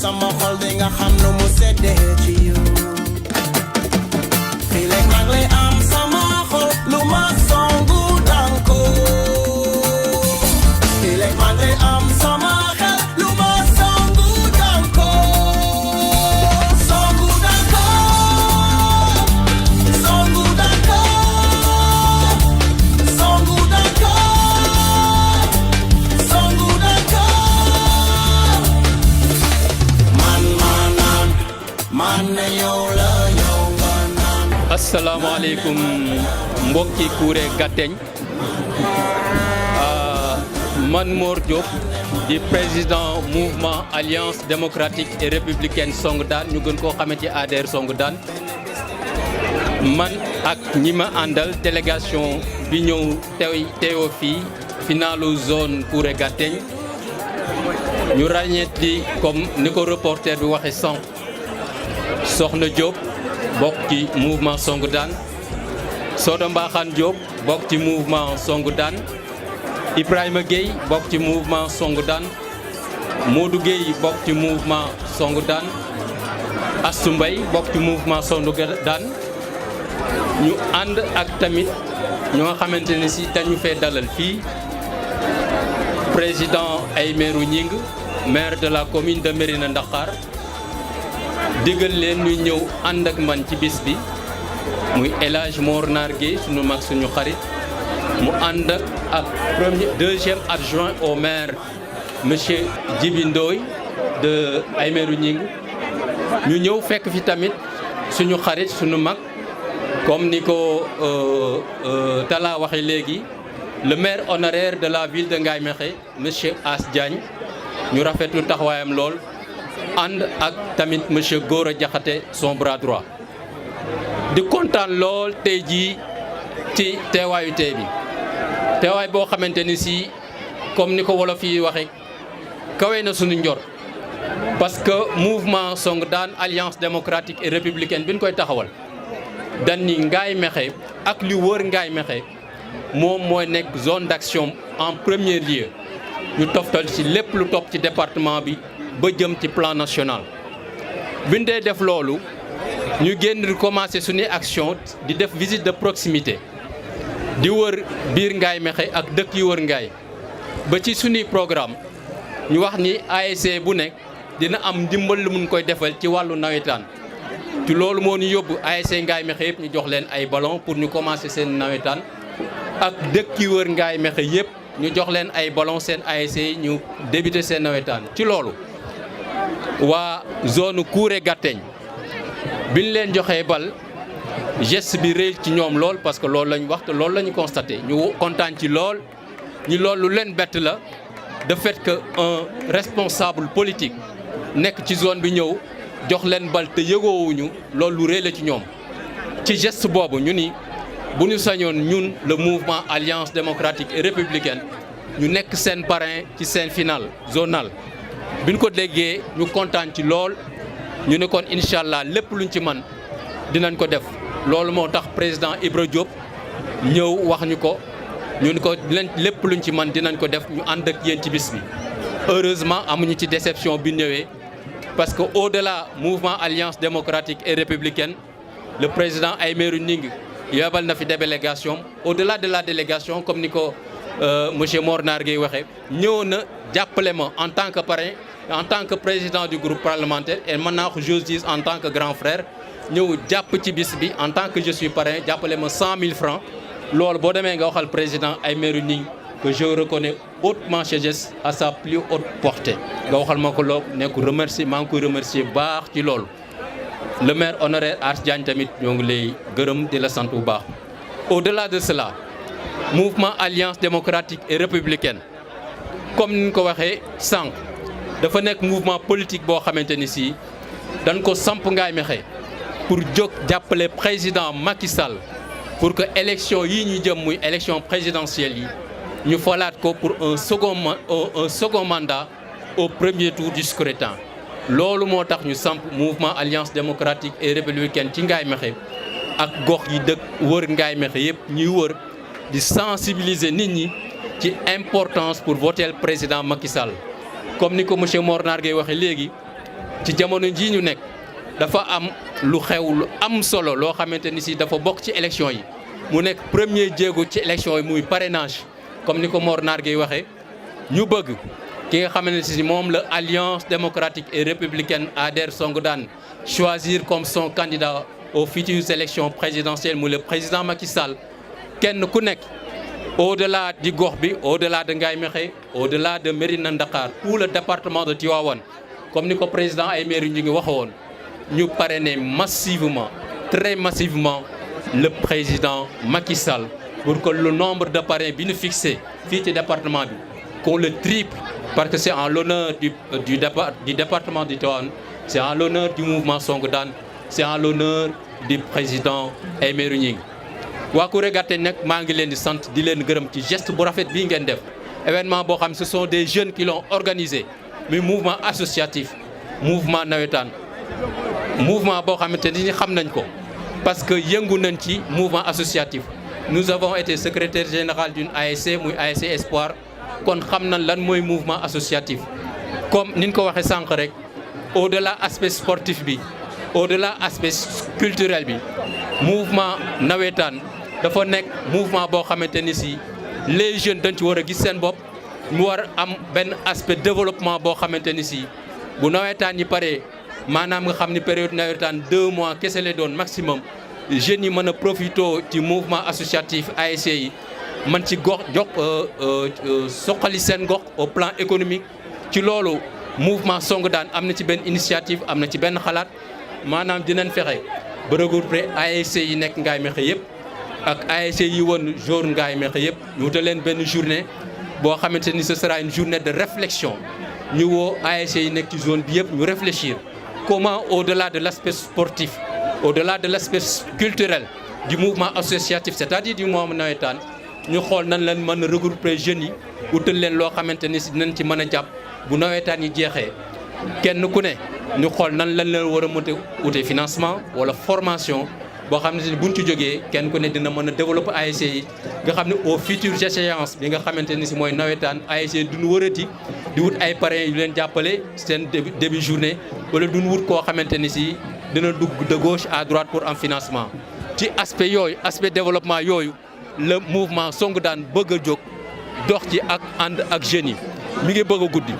sama xol di nga xam nu mu seddee ci yow fii léegi maa ngi lay am sama xol lu ma songu danko fii léegi maa ngi lay am sama xel lu ma songu danko songu danko songu danko songu danko songu danko man na yow la yow nga naan. asalaamaaleykum mbokki Kouré Gateñ man Mor Diop di président mouvement alliance démocratique et républicaine Song Daan ñu gën koo xamante ci ADR Song Daan man ak ñi ma àndal délégation bi ñëw teewoo fii finalu zone Kouré Gateñ ñu ràññeet di comme ni ko reporter bi waxe sànq Soxna Diop bokk ci mouvement Song Daan Soda Mbaxane Diop bokk ci mouvement Song Daan Ibrahima Gueye bokk ci mouvement Song Daan Modou Gueye bokk ci mouvement Song Daan Astou Mbaye bokk ci mouvement Song Daan ñu ànd ak tamit ñoo nga xamante ne si dañu fee dalal fii président Aymerou Gningue maire de la commune de Mérina Dakhar digal leen ñuy ñëw ànd ak man ci bis bi muy El Hadj Mor Nar Gueye suñu mag suñu xarit mu ànd ak deuxième adjoint au maire monsieur Djibi Ndoye de Aymerou Gningue ñu ñëw fekk fi tamit suñu xarit suñu mag comme ni ko Talla waxee léegi le maire honoraire de la ville de Ngaye Mékhé monsieur As Diagne ñu rafetlu taxawaayam lool ànd ak tamit monsieur Gora Diakhaté son bras droit di kontaan lool tey jii ci teewaayu tey bi teewaay boo xamante ni si comme ni ko wolof yi waxe kawe na suñu njor parce que mouvement Song Daan alliance démocratique et républicaine bi ñu koy taxawal dañ ni Ngaye Mékhé ak li wër Ngaye Mékhé moom mooy nekk zone d'action en premier lieu ñu toftal ci lépp lu topp ci département bi ba jëm ci plan national bi ñu dee def loolu ñu génn di commencé suñuy action di def visite de proximité di wër biir Ngaye Mékhé ak dëkk yi wër Ngaye ba ci suñuy programme ñu wax ni ASC bu nekk dina am ndimbal lu mun koy defal ci wàllu nawetaan ci loolu moo ñu yóbbu ASC Ngaye Mékhé yëpp ñu jox leen ay ballon pour ñu commencé seen nawetaan ak dëkk yi wër Ngaye Mékhé yëpp ñu jox leen ay ballon seen ASC ñu débuté seen nawetaan ci loolu waa zone Kouré Gateñ bi ñu leen joxee bal geste bi rëy ci ñoom lool parce que loolu lañ wax te loolu la ñu constaté ñu kontaan ci lool ñi loolu leen bett la de fait que un responsable politique nekk ci zone bi ñëw jox leen bal te yëgoowuñu loolu lu rëy la ci ñoom ci geste boobu ñu ni bu ñu sañoon ñun le mouvement alliance démocratique et républicaine ñu nekk seen parrain ci seen finale zonale bi ñu ko déggee ñu kontaan ci lool ñu ne kon incha allah lépp luñ ci man dinañ ko def loolu moo tax président Ibra Diop ñëw wax ñu ko ñu ne ko lépp luñ ci man dinañ ko def ñu ànd ak yéen ci bis bi. heureusement amuñu ci déception bi ñëwee parce que au-delà mouvement alliance démocratique et républicaine le président Aymerou Gningue yabal na fi délégation au-delà de la délégation comme ni ko monsieur Mor Nar Gueye waxee ñëw na jàppale ma en tant que parrain en tant que président du groupe parlementaire et maintenant j'ose dire en tant que grand frère ñëw jàpp ci bis bi en tant que je suis parrain jàppale ma 100 000 francs loolu boo demee nga waxal président Aymerou Gningue que je reconnais hautement ce geste à sa plus haute portée nga waxal ma ko loolu ne ko remercier maa ngi koy remercier baax ci loolu le maire honoraire As Diagne tamit ñoo ngi lay gërëm di la sant bu baax. au-delà de cela mouvement alliance démocratique et républicaine comme ni ñu ko waxee sànq dafa nekk mouvement politique boo xamante ni si dañ ko samp Ngaye Mékhé pour jóg jàppale président Macky Sall pour que élection yii ñu jëm muy élection présidentielle yi ñu falaat ko pour un second mandat au premier tour du scrutin. loolu moo tax ñu samp mouvement alliance démocratique et républicaine ci Ngaye Mékhé ak gox yi dëkk wër Ngaye Mékhé yëpp ñuy wër di sensibiliser nit ñi ci importance pour voter le président Macky Sall. Comme ni ko monsieur Mor Nar Gueye waxee léegi ci jamono jii ñu nekk dafa am lu xew lu am solo loo xamante ni si dafa bokk ci élection yi mu nekk premier jéego ci élection yi muy parrainage. Comme ni ko Mor Nar Gueye waxee ñu bëgg ki nga xamante ne si moom la Alliance démocratique et républicaine ADER Songu daan choisir comme son candidat aux futures élections présidentielles muy le président Macky Sall kenn ku nekk au-delà di gox bi au-delà de Ngaye Mékhé au-delà de Mérina Dakhar tout le département de Tivaouane comme ni ko président ay maire ñu ngi waxoon ñu parrainer massivement très massivement le président Macky Sall pour que le nombre de parrains bi ñu fixé fii ci département bi qu'on le triple parce que c'est en l'honneur du département du Tivaouane c'est en l'honneur du mouvement Songu daan c'est en l'honneur du président Aymérou Gningue waa Kouré Gatègne nag maa ngi leen di sant di leen gërëm ci geste bu rafet bii ngeen def événement boo xam ce sont des jeunes qui l'ont organisé muy mouvement associatif mouvement nawetaan mouvement boo xamante ni xam nañ ko parce que yëngu nañ ci mouvement associatif nous avons été secrétaire général d'une ASC muy ASC Espoir kon xam nañ lan mooy mouvement associatif comme ni ñu ko waxee sànq rek au-delà aspect sportif bi au-delà aspect culturel bi mouvement nawetaan dafa nekk mouvement boo xamante ni si les jeunes dañ ci war a gis seen bopp mu war am benn aspect développement boo xamante ni si bu nawetaan yi paree maanaam nga xam ni période nawetaan 2 mois kese lay doon maximum jeunes yi mën a profité ci mouvement associatif ASC yi man ci gox jox soqali seen gox au plan économique ci loolu mouvement Songu daan am na ci benn initiative am na ci benn xalaat maanaam dinañ fexe ba regrouper ASC yi nekk Ngaye Mékhé yëpp ak ASC yi woon jour Ngaye Mékhé yëpp ñu wutal leen benn journée boo xamante ni ce sera une journée de réflexion ñu woo ASC yi nekk ci zone bi yëpp ñu réfléchir comment au-delà de l'aspect sportif au-delà de l'aspect culturel du mouvement associatif c'est-à-dire du mouvement nawetaan ñu xool nan leen mën a regrouper jeunes yi wutal leen loo xamante ni si dinañ ci mën a jàpp bu nawetaan yi jeexee kenn ku ne ñu xool nan lañ leen war a mën a wute financement wala formation boo xam ne buñ ci jógee kenn ku ne dina mën a développer ASC yi nga xam ne au futur échéance bi nga xamante ni si mooy nawetaan ASC duñu wërati di wut ay parrains yu leen jàppale seen début journée wala duñu wut koo xamante ni si dina dugg de gauche à droite pour am financement ci aspect yooyu aspect développement yooyu le mouvement Songu daan bëgg a jóg dox ci ak ànd ak jeunes yi mi ngi bëgg a guddi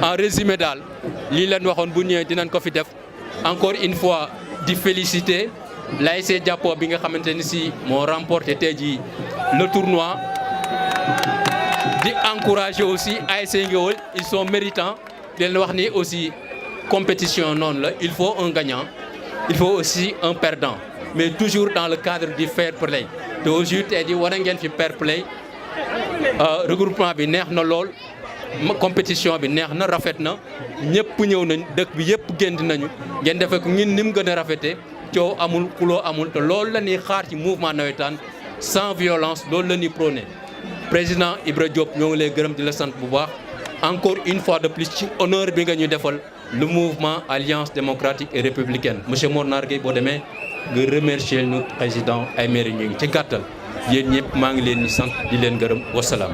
en résumé daal lii leen waxoon bu ñëwee dinañ ko fi def encore une fois di féliciter l'ASC Jàppo bi nga xamante ni si moo remporté tey jii le tournoi di encourager aussi ASC Ngéwël ils sont méritants di leen wax ni aussi compétition noonu la il faut un gagnant il faut aussi un perdant mais toujours dans le cadre du fair play te aujourd'hui tey jii war ngeen fi fair play regroupement bi neex na lool compétition bi neex na rafet na ñëpp ñëw nañ dëkk bi yëpp génn nañu ngeen defee ko ñun ni mu gën a rafetee coow amul xuloo amul te loolu la ñuy xaar ci mouvement nawetaan sans violence loolu la ñuy prôné président Ibra Diop ñoo ngi lay gërëm di la sant bu baax encore une fois de plus ci honneur bi nga ñu defal le mouvement Alliance démocratique et républicaine monsieur Mor Nar Gueye boo demee nga remercier nu président Aymérou Gningue ci gàttal yéen ñëpp maa ngi leen di sant di leen gërëm wasalaam.